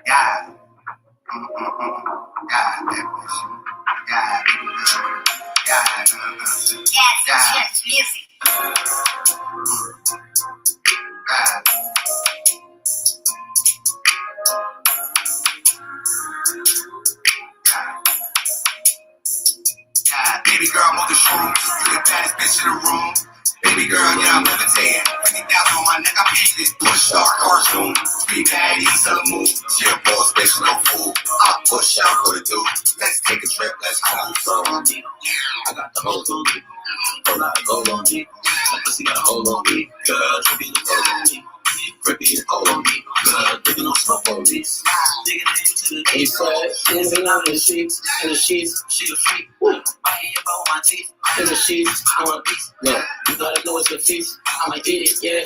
God. God, that bitch. God, God, Yes, music. God. God, baby girl, I'm on the shroom. You the baddest bitch in the room. Baby girl, yeah, I'm levitating. 50,000 on my neck, I'm hitting this push star cartoon. Three baddies, sell a move. She a boss, bitch, no fool. I push out for the dude. Let's take a trip, let's go. On me. I got the whole on me. Whole lot of gold on me. My pussy got a hold on me. Girl, drippy the gold on me. Grippy the gold on me. Girl, digging on smoke on me. Digging into the deep side. Dancing on the sheets. In the sheets. She a freak. Biting about my teeth. In the sheets. I'm a piece. Look, you gotta know it's a feast. I'ma eat it, yeah.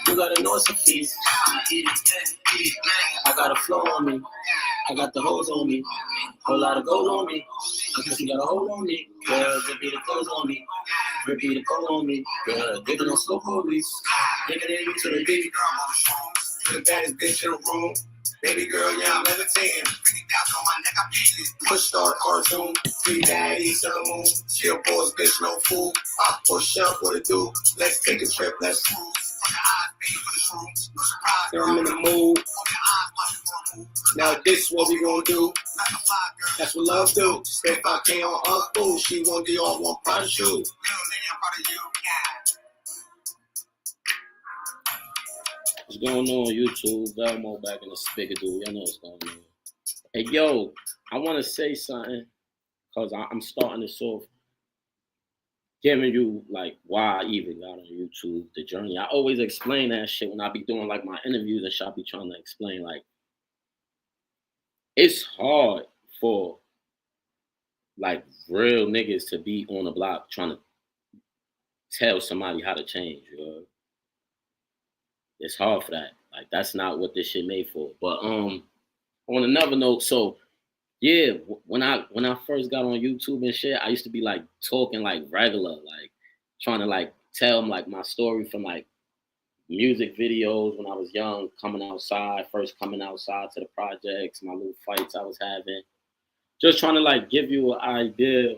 You gotta know it's a feast. I'ma eat it, yeah. Eat it, yeah. I got a flow on me. I got the hose on me. Whole lot of gold on me. Because you got a hold on me. Girl, drippy the clothes on me. Drippy the coat on me. Girl, digging on slow police. Digging into the beat. You the baddest bitch in the room. Baby girl, yeah, I'm levitating. 50,000 on my neck, I'm beating. Push start cartoon. Three baddies, sell a moon. She a boss, bitch, no fool. I push up what it do. Let's take a trip, let's move. I'm in the mood. Now this what we gonna do. That's what love do. Spend 5K on us, boo. She want the all one part of shoe. What's going on, YouTube? Velmo back in the spigot, dude. Y'all know what's going on. Hey, yo, I want to say something because I'm starting this off giving you, like, why I even got on YouTube, the journey. I always explain that shit when I be doing, like, my interviews and shit. I be trying to explain, like, it's hard for, like, real niggas to be on the block trying to tell somebody how to change, you know? It's hard for that. Like, that's not what this shit made for. But on another note, so yeah, when I first got on YouTube and shit, I used to be like talking like regular, like trying to like tell them like my story from like music videos when I was young, first coming outside to the projects, my little fights I was having. Just trying to like give you an idea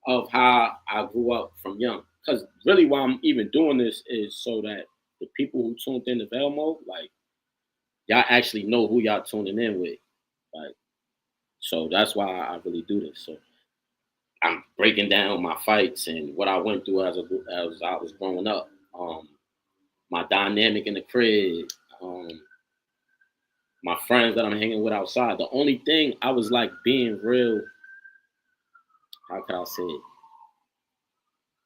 of how I grew up from young. Because really why I'm even doing this is so that the people who tuned in to Velmo, like, y'all actually know who y'all tuning in with. Like, so that's why I really do this. So I'm breaking down my fights and what I went through as I was growing up. My dynamic in the crib, my friends that I'm hanging with outside. The only thing I was like being real, how could I say it?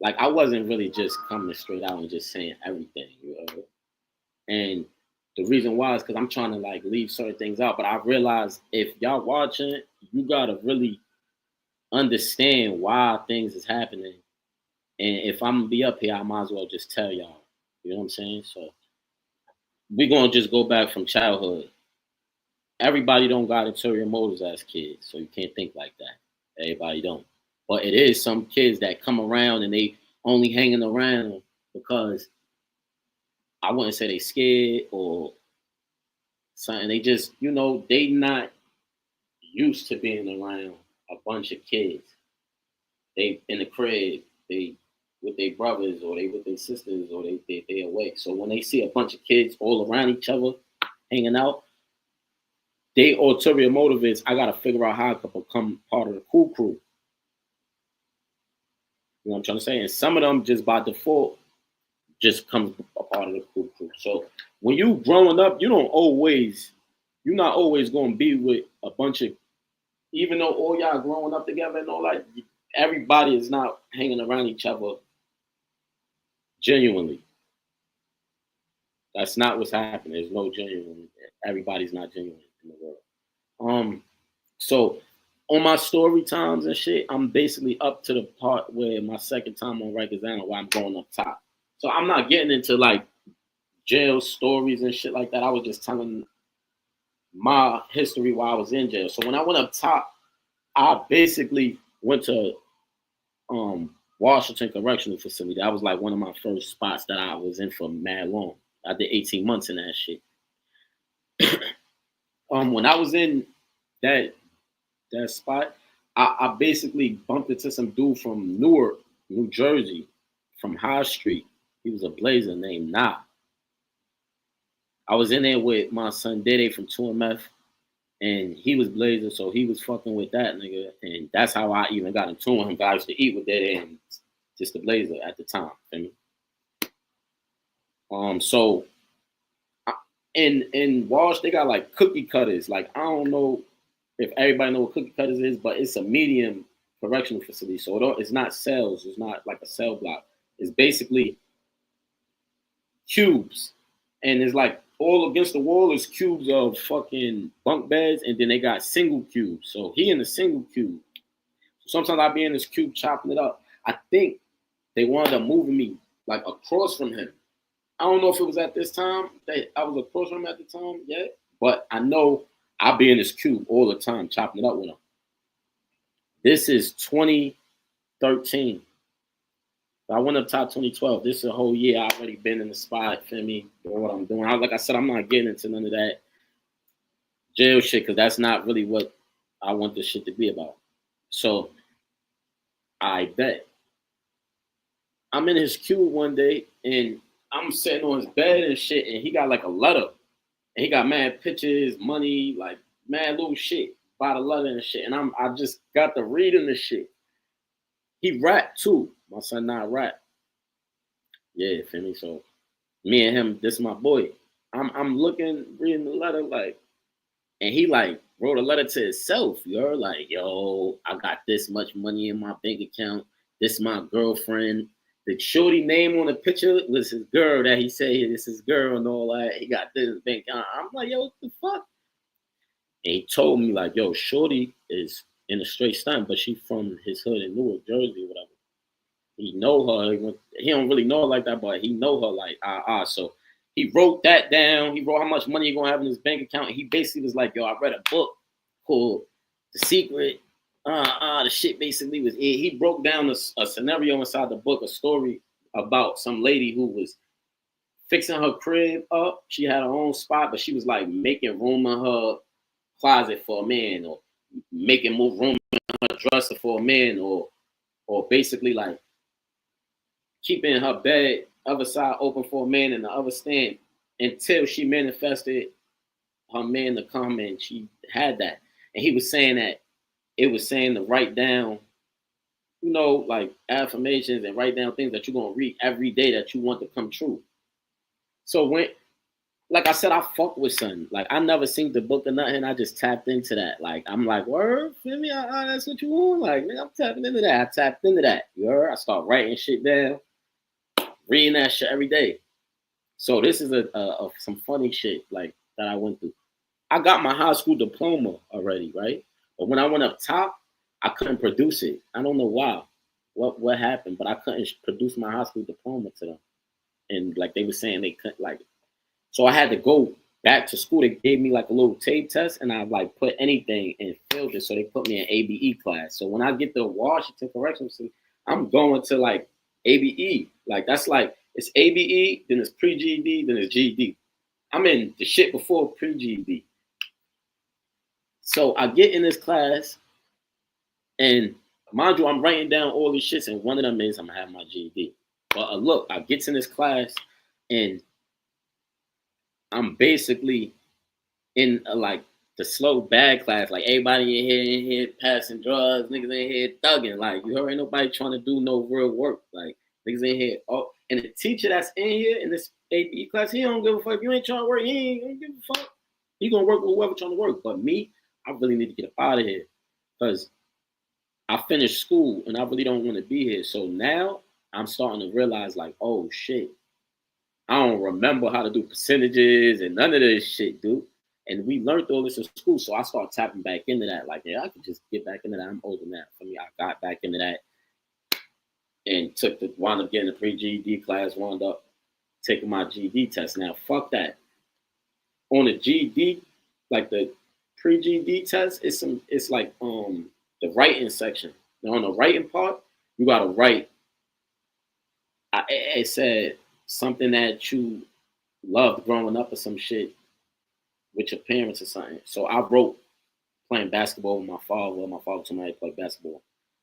Like I wasn't really just coming straight out and just saying everything, you know. And the reason why is because I'm trying to like leave certain things out. But I realized if y'all watching, you gotta really understand why things is happening. And if I'm gonna be up here, I might as well just tell y'all. You know what I'm saying? So we're gonna just go back from childhood. Everybody don't got ulterior motives as kids, so you can't think like that. Everybody don't. But it is some kids that come around and they only hanging around because I wouldn't say they scared or something. They just, you know, they not used to being around a bunch of kids. They in the crib, they with their brothers or they with their sisters or they away. So when they see a bunch of kids all around each other hanging out, they ulterior motive is I gotta figure out how I can become part of the cool crew. You know what I'm trying to say? And some of them just by default just comes a part of the cool crew. So when you growing up, you're not always gonna be with a bunch of, even though all y'all growing up together and all that, everybody is not hanging around each other genuinely. That's not what's happening. There's no genuine. Everybody's not genuine in the world. So on my story times and shit, I'm basically up to the part where my second time on Rikers Island where I'm going up top. So I'm not getting into like jail stories and shit like that. I was just telling my history while I was in jail. So when I went up top, I basically went to Washington Correctional Facility. That was like one of my first spots that I was in for mad long. I did 18 months in that shit. When I was in that spot, I basically bumped into some dude from Newark, New Jersey, from High Street. He was a blazer named Nah. I was in there with my son Dede from 2MF, and he was blazer, so he was fucking with that nigga, and that's how I even got into him. I used to eat with Dede and just the blazer at the time. Feel me? So in Walsh they got like cookie cutters. Like I don't know if everybody know what cookie cutters is, but it's a medium correctional facility. So it's not cells. It's not like a cell block. It's basically cubes, and it's like all against the wall is cubes of fucking bunk beds, and then they got single cubes. So he in the single cube. Sometimes I be in this cube chopping it up. I think they wound up moving me like across from him. I don't know if it was at this time that I was across from him at the time yet, but I know I'll be in this cube all the time chopping it up with him. This is 2013. I went up top 2012. This is a whole year. I already been in the spot, feel me, doing what I'm doing. Like I said, I'm not getting into none of that jail shit because that's not really what I want this shit to be about. So I bet. I'm in his cube one day and I'm sitting on his bed and shit, and he got like a letter. And he got mad pictures, money, like mad little shit by the letter and shit. And I just got to reading the shit. He rap too. My son not rap. Yeah, feel me? So me and him, this is my boy. I'm looking, reading the letter, like, and he like wrote a letter to himself. You're like, yo, I got this much money in my bank account. This is my girlfriend. The shorty name on the picture was his girl that he said, this is girl and all that. He got this bank account. I'm like, yo, what the fuck? And he told me like, yo, shorty is in a straight stunt, but she from his hood in Newark, Jersey, or whatever. He know her. He don't really know her like that, but he know her like So he wrote that down. He wrote how much money he gonna have in his bank account. And he basically was like, yo, I read a book called The Secret. The shit basically was it. He broke down a scenario inside the book, a story about some lady who was fixing her crib up. She had her own spot, but she was like making room in her closet for a man, or making more room in her dresser for a man, or basically like keeping her bed other side open for a man and the other stand until she manifested her man to come, and she had that. And he was saying that it was saying to write down, you know, like affirmations and write down things that you're going to read every day that you want to come true. So when, like I said, I fuck with something. Like I never seen the book or nothing. I just tapped into that. Like I'm like, word, feel me? That's what you want? Like, man, I'm tapping into that. I tapped into that. You heard? I start writing shit down, reading that shit every day. So this is a some funny shit like that I went through. I got my high school diploma already, right? But when I went up top, I couldn't produce it. I don't know why. What happened, but I couldn't produce my high school diploma to them. And like they were saying they couldn't, like, so I had to go back to school. They gave me like a little tape test, and I like put anything and filled it. So they put me in ABE class. So when I get to Washington Correctional Facility, I'm going to like ABE. Like that's like it's ABE, then it's pre-GED, then it's GED. I'm in the shit before pre-GED. So I get in this class, and mind you, I'm writing down all these shits, and one of them is I'm gonna have my GED. But look, I get in this class, and I'm basically in like the slow bad class. Like everybody in here passing drugs, niggas in here thugging. Like you heard, ain't nobody trying to do no real work. Like niggas in here. Oh, and the teacher that's in here in this ABE class, he don't give a fuck. If you ain't trying to work, he ain't gonna give a fuck. He gonna work with whoever trying to work. But me, I really need to get up out of here because I finished school and I really don't want to be here. So now I'm starting to realize like, oh shit, I don't remember how to do percentages and none of this shit, dude. And we learned all this in school. So I started tapping back into that. Like, yeah, I could just get back into that. I'm older now. For me, I got back into that and wound up getting a pre-GED class, wound up taking my GED test. Now, fuck that. On the GED, like the pre-GED test, it's like the writing section. Now on the writing part, you gotta write it said something that you loved growing up or some shit with your parents or something. So I wrote playing basketball with my father. My father told me I play basketball.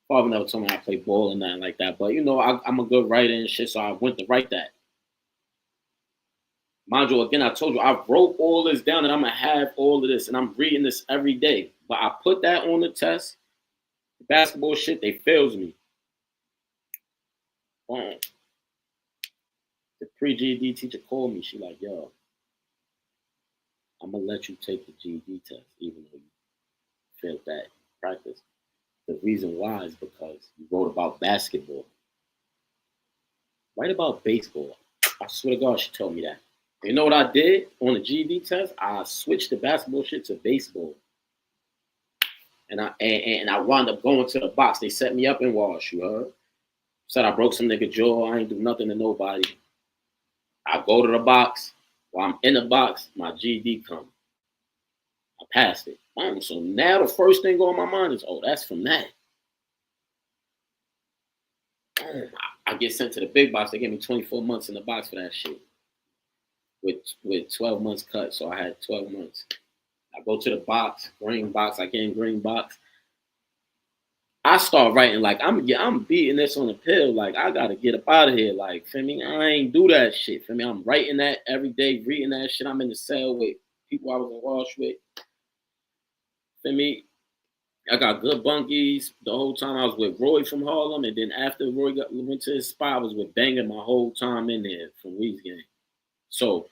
My father never told me I play ball or nothing like that. But you know, I'm a good writer and shit, so I went to write that. Mind you, again, I told you, I wrote all this down and I'm going to have all of this and I'm reading this every day. But I put that on the test. The basketball shit, they fails me. Boom. The pre-GED teacher called me. She like, yo, I'm going to let you take the GED test even though you failed that practice. The reason why is because you wrote about basketball. Write about baseball. I swear to God, she told me that. You know what I did on the GED test? I switched the basketball shit to baseball. And I wound up going to the box. They set me up in Walsh, you heard? Said I broke some nigga jaw. I ain't do nothing to nobody. I go to the box. While I'm in the box, my GED come. I passed it. So now the first thing on my mind is, oh, that's from that. I get sent to the big box. They gave me 24 months in the box for that shit. With 12 months cut, so I had 12 months. I go to the box, green box. I get in green box. I start writing like I'm beating this on the pill. Like I gotta get up out of here. Like for me, I ain't do that shit. For me, I'm writing that every day, reading that shit. I'm in the cell with people I was in Walsh with. For me, I got good bunkies the whole time. I was with Roy from Harlem, and then after Roy went to his spot, I was with Banger my whole time in there from Weeds Gang. So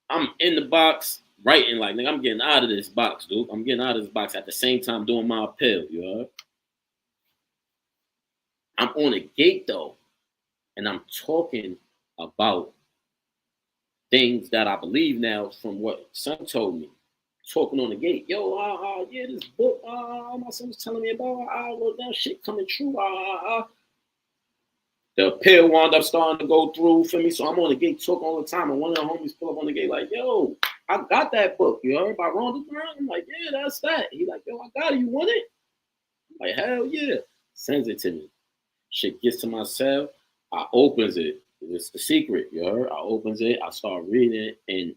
I'm in the box writing like, nigga, I'm getting out of this box, dude. I'm getting out of this box at the same time doing my appeal, you heard? I'm on a gate, though, and I'm talking about things that I believe now from what son told me. Talking on the gate. Yo, yeah, this book my son was telling me about, I wrote down shit coming true. The appeal wound up starting to go through for me, so I'm on the gate talking all the time, and one of the homies pull up on the gate like, yo, I got that book, you heard, by Rhonda Brown? I'm like, yeah, that's that. He like, yo, I got it, you want it? I'm like, hell yeah. Sends it to me. Shit gets to my cell, I opens it. It's the secret, you heard? I opens it, I start reading it, and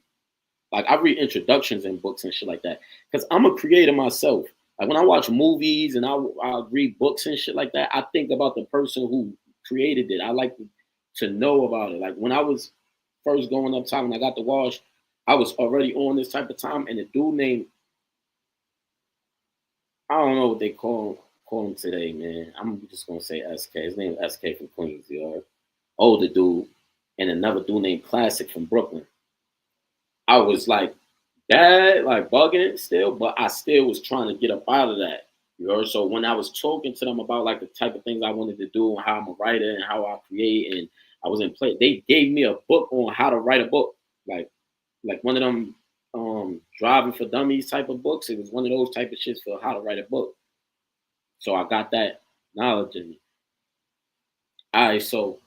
like I read introductions in books and shit like that, because I'm a creator myself. Like when I watch movies and I read books and shit like that, I think about the person who created it. I like to know about it. Like when I was first going up top and I got the Walsh, I was already on this type of time, and a dude named, I don't know what they call him today, man. I'm just gonna say SK. His name is SK from Queens, you know? Older dude, and another dude named Classic from Brooklyn. I was like bad, like bugging it still, but I still was trying to get up out of that. You know, so when I was talking to them about like the type of things I wanted to do and how I'm a writer and how I create, and I was in play, they gave me a book on how to write a book, like one of them Driving for Dummies type of books. It was one of those type of shits for how to write a book. So I got that knowledge in me. All right, so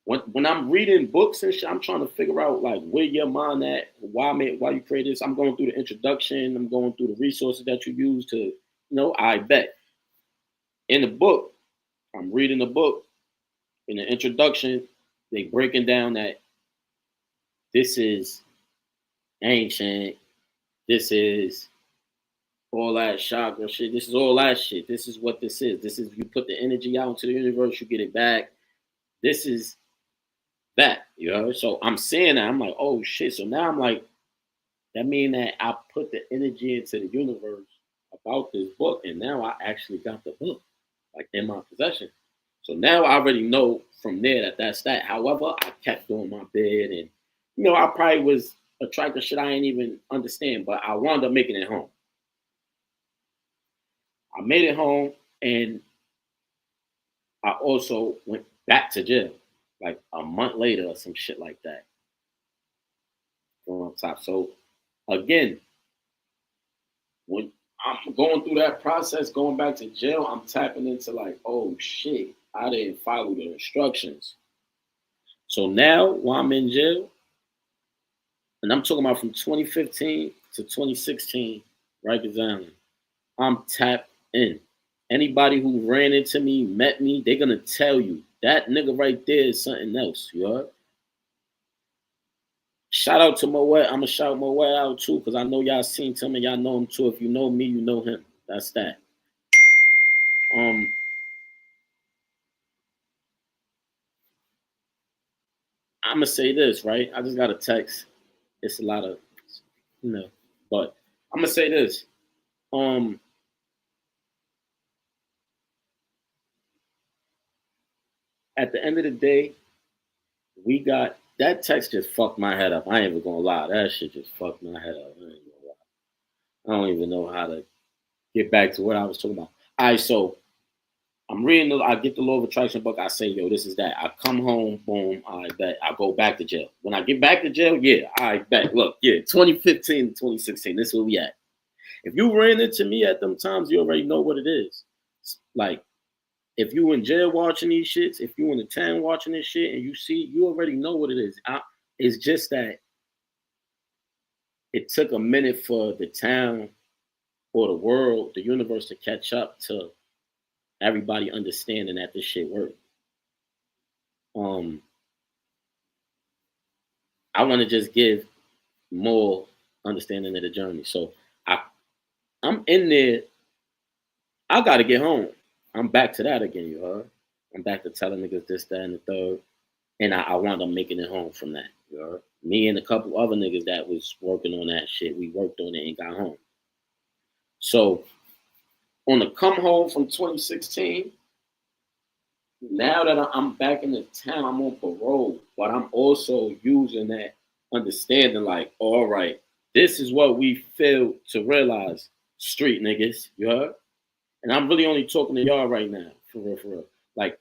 when I'm reading books and shit, I'm trying to figure out like where your mind at, why you create this. I'm going through the introduction, I'm going through the resources that you use to, I bet. In the book, I'm reading the book. In the introduction, they breaking down that this is ancient, this is all that chakra shit, this is all that shit. This is what this is. This is, you put the energy out into the universe, you get it back. This is that, you know? So I'm seeing that, I'm like, oh shit. So now I'm like, that means that I put the energy into the universe about this book, and now I actually got the book like in my possession. So now I already know from there that that's that. However, I kept doing my bid, and I probably was attracting shit I ain't even understand, but I wound up making it home. I made it home, and I also went back to jail like a month later or some shit like that. On top. So again, when I'm going through that process, going back to jail, I'm tapping into like, oh shit, I didn't follow the instructions. So now while I'm in jail, and I'm talking about from 2015 to 2016, Rikers Island, I'm tapped in. Anybody who ran into me, met me, they're gonna tell you That nigga right there is something else, you heard? Shout out to Moet. I'm gonna shout Moet out too, because I know y'all seen him and y'all know him too. If you know me, you know him. That's that. Um, I'm gonna say this, right? I just got a text. It's a lot of, you know, but I'm gonna say this. Um, at the end of the day, we got that text just fucked my head up. I ain't even gonna lie. That shit just fucked my head up. I ain't gonna lie. I don't even know how to get back to what I was talking about. All right, so I'm reading I get the law of attraction book. I say, yo, this is that. I come home, boom, I bet. I go back to jail. When I get back to jail, yeah, I bet. Look, yeah, 2015 to 2016, this is where we at. If you ran into me at them times, you already know what it is. Like, if you in jail watching these shits, if you in the town watching this shit, and you see, you already know what it is. It's just that it took a minute for the town or the world, the universe to catch up to everybody understanding that this shit worked. I want to just give more understanding of the journey. So I'm in there. I gotta get home. I'm back to that again, you heard? I'm back to telling niggas this, that, and the third. And I wound up making it home from that. You heard? Me and a couple other niggas that was working on that shit, we worked on it and got home. So on the come home from 2016, now that I'm back in the town, I'm on parole, but I'm also using that understanding like, all right, this is what we failed to realize, street niggas, you heard? And I'm really only talking to y'all right now, for real, for real. Like,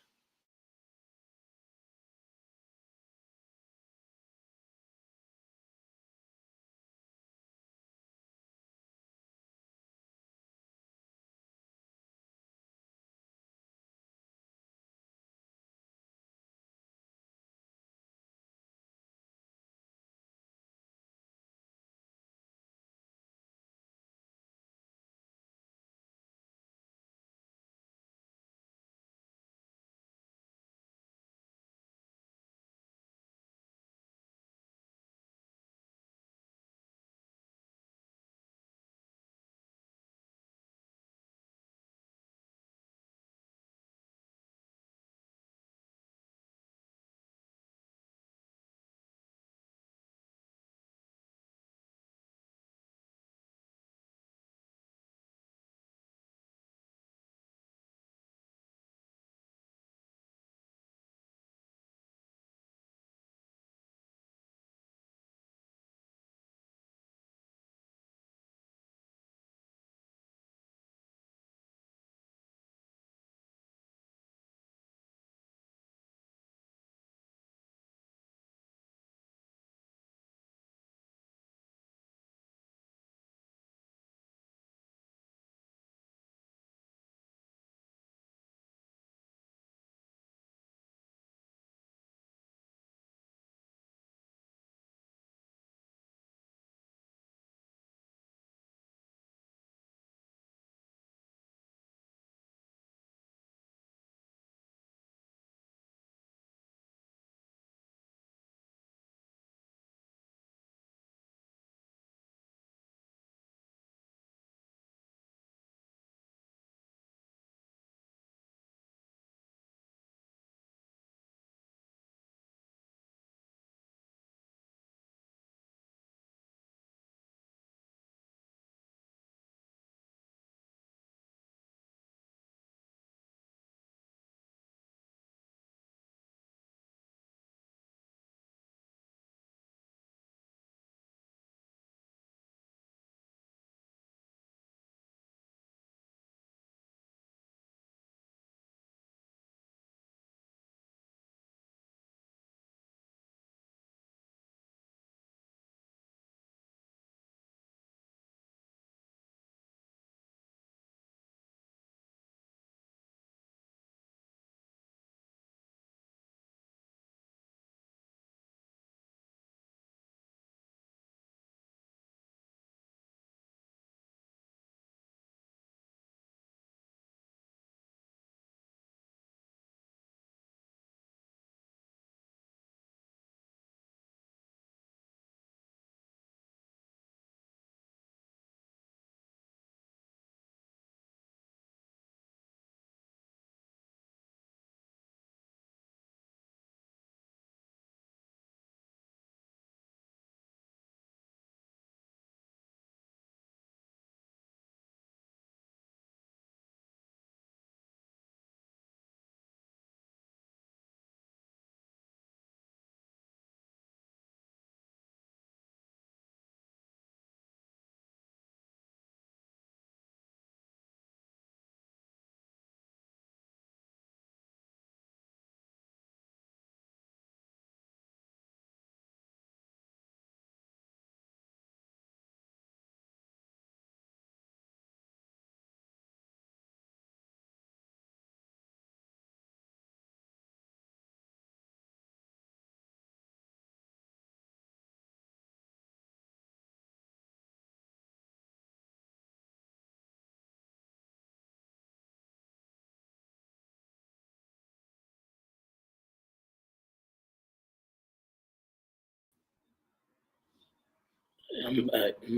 I'm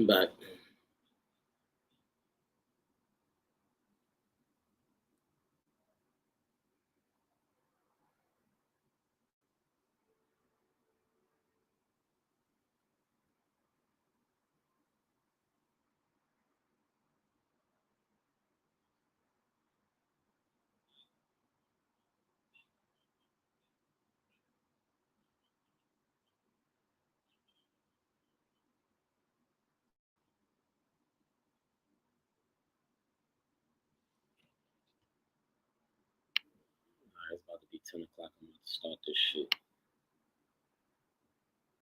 back. It's about to be 10 o'clock. I'm about to start this shit.